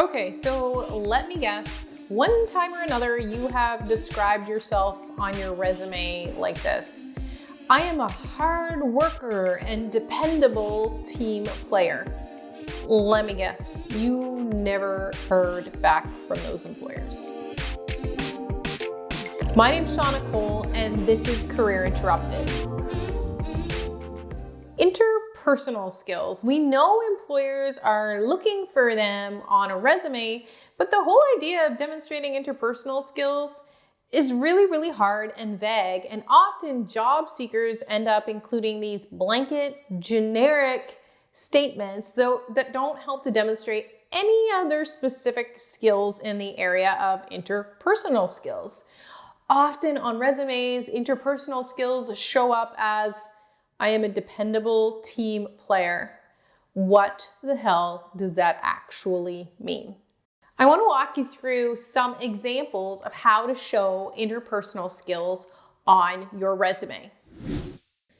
Okay, so let me guess. One time or another, you have described yourself on your resume like this. I am a hard worker and dependable team player. Let me guess, you never heard back from those employers. My name's Shauna Cole, and this is Career Interrupted. Interpersonal skills. We know employers are looking for them on a resume, but the whole idea of demonstrating interpersonal skills is really hard and vague, and often job seekers end up including these blanket, generic statements that don't help to demonstrate any other specific skills in the area of interpersonal skills. Often on resumes, interpersonal skills show up as, I am a dependable team player. What the hell does that actually mean? I want to walk you through some examples of how to show interpersonal skills on your resume.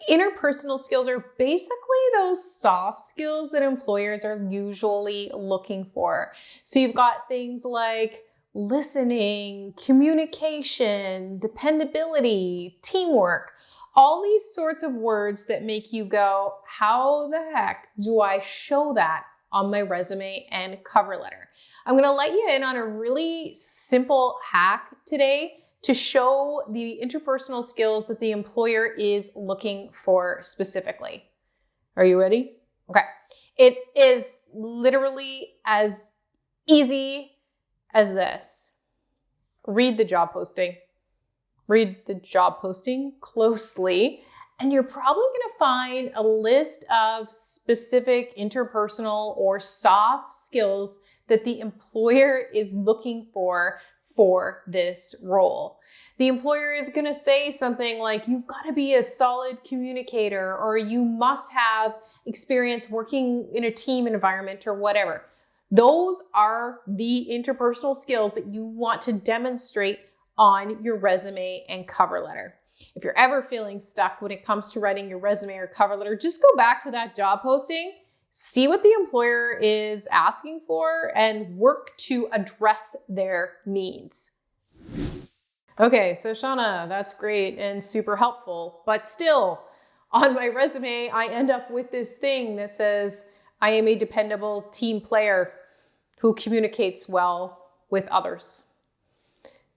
Interpersonal skills are basically those soft skills that employers are usually looking for. So you've got things like listening, communication, dependability, teamwork, all these sorts of words that make you go, how the heck do I show that on my resume and cover letter? I'm gonna let you in on a really simple hack today to show the interpersonal skills that the employer is looking for specifically. Are you ready? Okay. It is literally as easy as this. Read the job posting. Read the job posting closely, and you're probably going to find a list of specific interpersonal or soft skills that the employer is looking for this role. The employer is going to say something like, you've got to be a solid communicator, or you must have experience working in a team environment, or whatever. Those are the interpersonal skills that you want to demonstrate on your resume and cover letter. If you're ever feeling stuck when it comes to writing your resume or cover letter, just go back to that job posting, see what the employer is asking for, and work to address their needs. Okay, so Shauna, that's great and super helpful, but still, on my resume, I end up with this thing that says, I am a dependable team player who communicates well with others.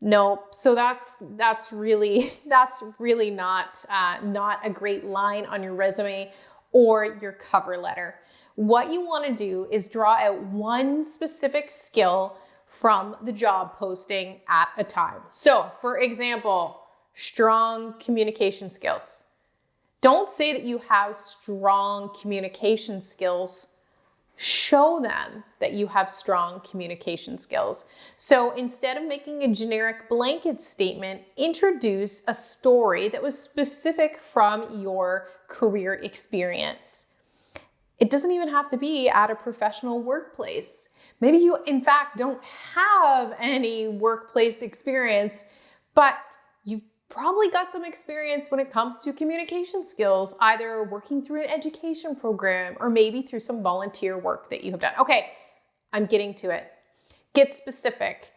No, so that's really not a great line on your resume or your cover letter. What you want to do is draw out one specific skill from the job posting at a time. So, for example, strong communication skills. Don't say that you have strong communication skills. Show them that you have strong communication skills. So instead of making a generic blanket statement, introduce a story that was specific from your career experience. It doesn't even have to be at a professional workplace. Maybe you, in fact, don't have any workplace experience, but you've probably got some experience when it comes to communication skills, either working through an education program or maybe through some volunteer work that you have done. Okay, I'm getting to it. Get specific.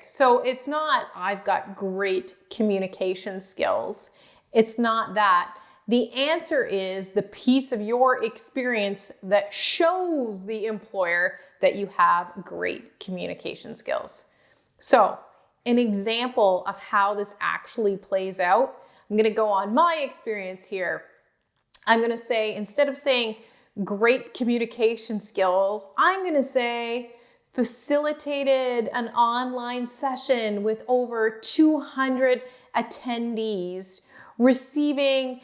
So it's not, I've got great communication skills. It's not that. The answer is the piece of your experience that shows the employer that you have great communication skills. So, an example of how this actually plays out, I'm going to go on my experience here. I'm going to say, instead of saying great communication skills, I'm going to say facilitated an online session with over 200 attendees, receiving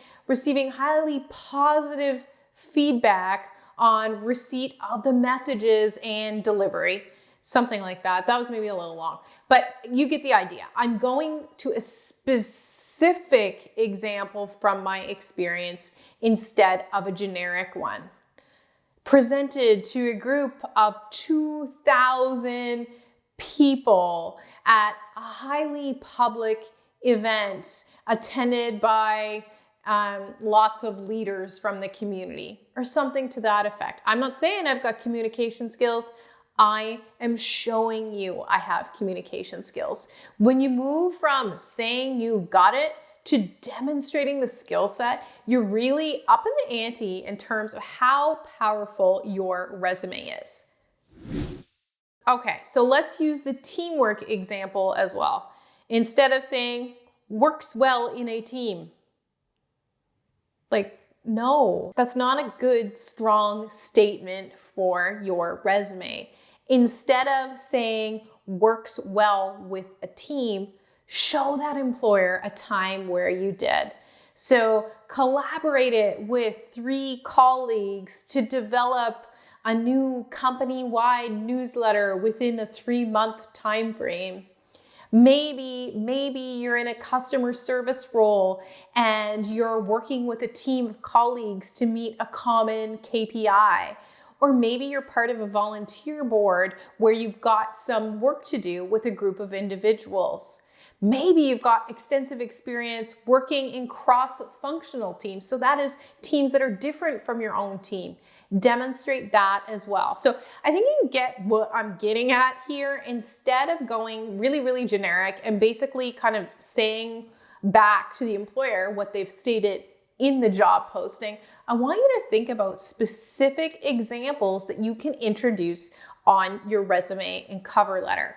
highly positive feedback on receipt of the messages and delivery. Something like that. That was maybe a little long, but you get the idea. I'm going to a specific example from my experience instead of a generic one. Presented to a group of 2,000 people at a highly public event attended by lots of leaders from the community, or something to that effect. I'm not saying I've got communication skills. I am showing you I have communication skills. When you move from saying you've got it to demonstrating the skill set, you're really up in the ante in terms of how powerful your resume is. Okay, so let's use the teamwork example as well. Instead of saying works well in a team, like, no, that's not a good, strong statement for your resume. Instead of saying works well with a team, show that employer a time where you did. So collaborated with 3 colleagues to develop a new company-wide newsletter within a 3-month time frame. Maybe you're in a customer service role and you're working with a team of colleagues to meet a common KPI. Or maybe you're part of a volunteer board where you've got some work to do with a group of individuals. Maybe you've got extensive experience working in cross-functional teams. So that is teams that are different from your own team. Demonstrate that as well. So I think you can get what I'm getting at here. Instead of going really, really generic and basically kind of saying back to the employer what they've stated in the job posting, I want you to think about specific examples that you can introduce on your resume and cover letter.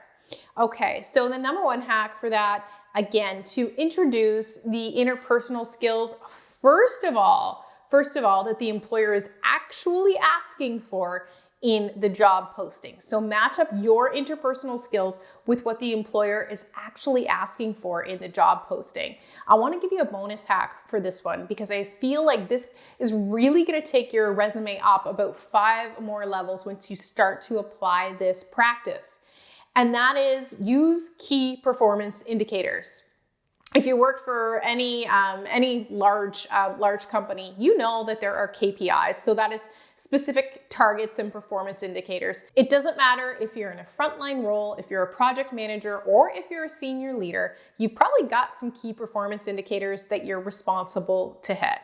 Okay, so the number 1 hack for that, again, to introduce the interpersonal skills, first of all, that the employer is actually asking for in the job posting. So match up your interpersonal skills with what the employer is actually asking for in the job posting. I want to give you a bonus hack for this one because I feel like this is really going to take your resume up about 5 more levels once you start to apply this practice. And that is use key performance indicators. If you work for any large company, you know that there are KPIs. So that is specific targets and performance indicators. It doesn't matter if you're in a frontline role, if you're a project manager, or if you're a senior leader, you've probably got some key performance indicators that you're responsible to hit.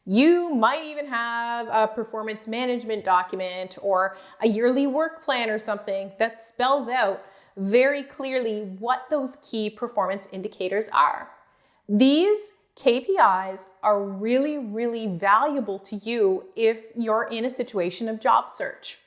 You might even have a performance management document or a yearly work plan or something that spells out very clearly what those key performance indicators are. These KPIs are really, really valuable to you if you're in a situation of job search.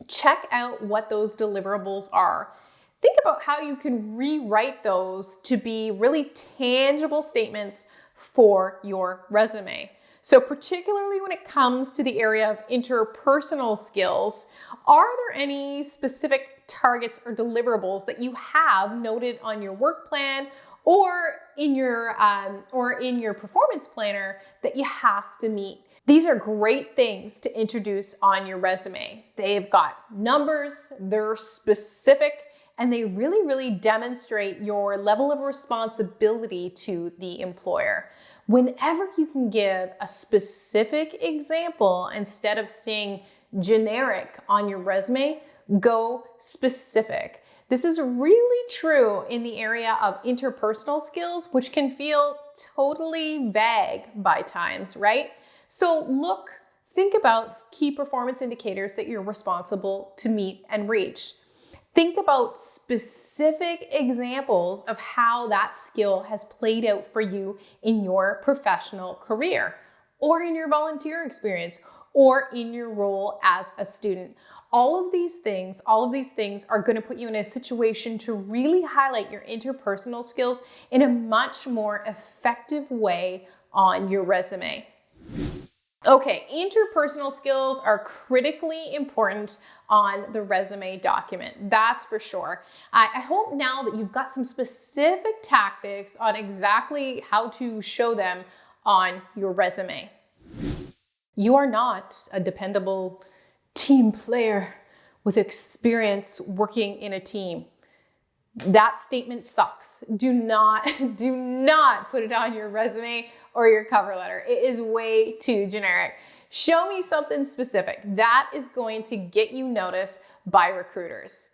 Check out what those deliverables are. Think about how you can rewrite those to be really tangible statements for your resume. So particularly when it comes to the area of interpersonal skills, are there any specific targets or deliverables that you have noted on your work plan or in your performance planner that you have to meet? These are great things to introduce on your resume. They've got numbers, they're specific, and they really, really demonstrate your level of responsibility to the employer. Whenever you can give a specific example instead of staying generic on your resume, go specific. This is really true in the area of interpersonal skills, which can feel totally vague by times, right? So think about key performance indicators that you're responsible to meet and reach. Think about specific examples of how that skill has played out for you in your professional career, or in your volunteer experience, or in your role as a student. All of these things are going to put you in a situation to really highlight your interpersonal skills in a much more effective way on your resume. Okay, interpersonal skills are critically important on the resume document, that's for sure. I hope now that you've got some specific tactics on exactly how to show them on your resume. You are not a dependable team player with experience working in a team. That statement sucks. Do not put it on your resume or your cover letter. It is way too generic. Show me something specific. That is going to get you noticed by recruiters.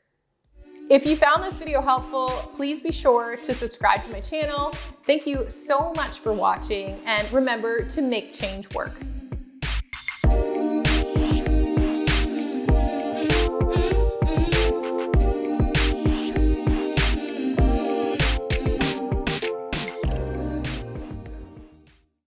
If you found this video helpful, please be sure to subscribe to my channel. Thank you so much for watching, and remember to make change work.